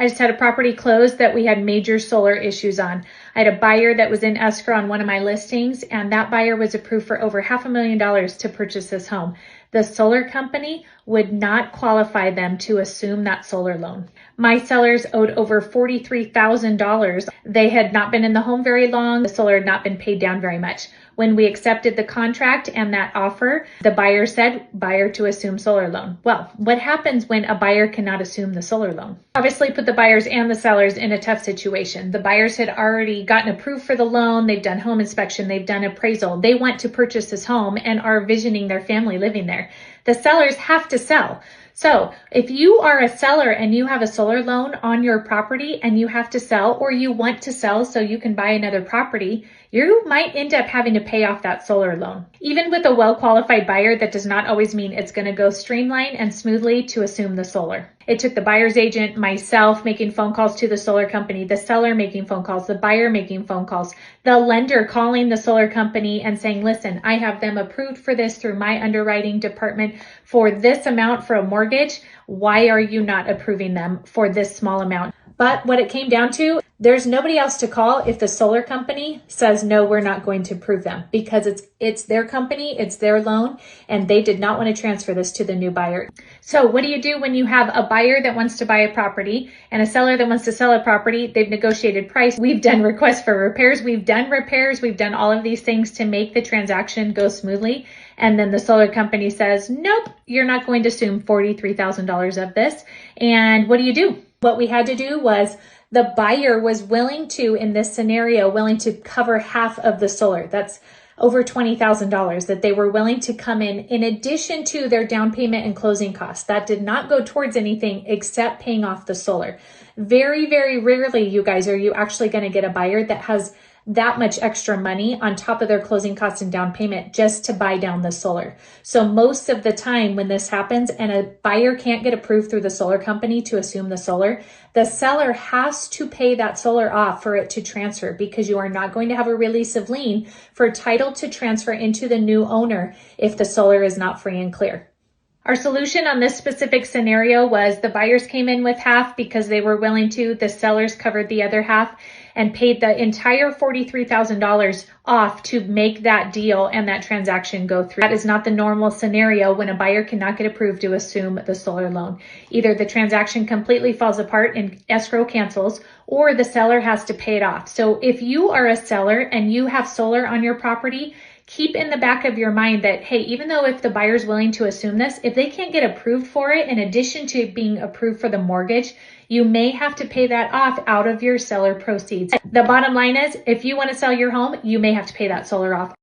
I just had a property closed that we had major solar issues on. I had a buyer that was in escrow on one of my listings, and that buyer was approved for over $500,000 to purchase this home. The solar company would not qualify them to assume that solar loan. My sellers owed over $43,000. They had not been in the home very long. The solar had not been paid down very much. When we accepted the contract and that offer, the buyer said, buyer to assume solar loan. Well, what happens when a buyer cannot assume the solar loan? Obviously put the buyers and the sellers in a tough situation. The buyers had already gotten approved for the loan. They've done home inspection. They've done appraisal. They want to purchase this home and are visioning their family living there. The sellers have to sell. So if you are a seller and you have a solar loan on your property and you have to sell, or you want to sell so you can buy another property, you might end up having to pay off that solar loan. Even with a well-qualified buyer, that does not always mean it's going to go streamlined and smoothly to assume the solar. It took the buyer's agent, myself making phone calls to the solar company, the seller making phone calls, the buyer making phone calls, the lender calling the solar company and saying, listen, I have them approved for this through my underwriting department for this amount for a mortgage. Why are you not approving them for this small amount? But what it came down to, there's nobody else to call if the solar company says, no, we're not going to approve them, because it's their company, it's their loan, and they did not want to transfer this to the new buyer. So what do you do when you have a buyer that wants to buy a property and a seller that wants to sell a property? They've negotiated price. We've done requests for repairs. We've done all of these things to make the transaction go smoothly. And then the solar company says, nope, you're not going to assume $43,000 of this. And what do you do? What we had to do was the buyer was willing to, in this scenario, willing to cover half of the solar. That's over $20,000 that they were willing to come in addition to their down payment and closing costs. That did not go towards anything except paying off the solar. Very, very rarely, you guys, are you actually going to get a buyer that has that much extra money on top of their closing costs and down payment just to buy down the solar. So most of the time when this happens and a buyer can't get approved through the solar company to assume the solar, the seller has to pay that solar off for it to transfer, because you are not going to have a release of lien for title to transfer into the new owner if the solar is not free and clear. Our solution on this specific scenario was the buyers came in with half because they were willing to, the sellers covered the other half and paid the entire $43,000 off to make that deal and that transaction go through. That is not the normal scenario when a buyer cannot get approved to assume the solar loan. Either the transaction completely falls apart and escrow cancels, or the seller has to pay it off. So if you are a seller and you have solar on your property, keep in the back of your mind that, hey, even though if the buyer's willing to assume this, if they can't get approved for it, in addition to being approved for the mortgage, you may have to pay that off out of your seller proceeds. The bottom line is, if you want to sell your home, you may have to pay that solar off.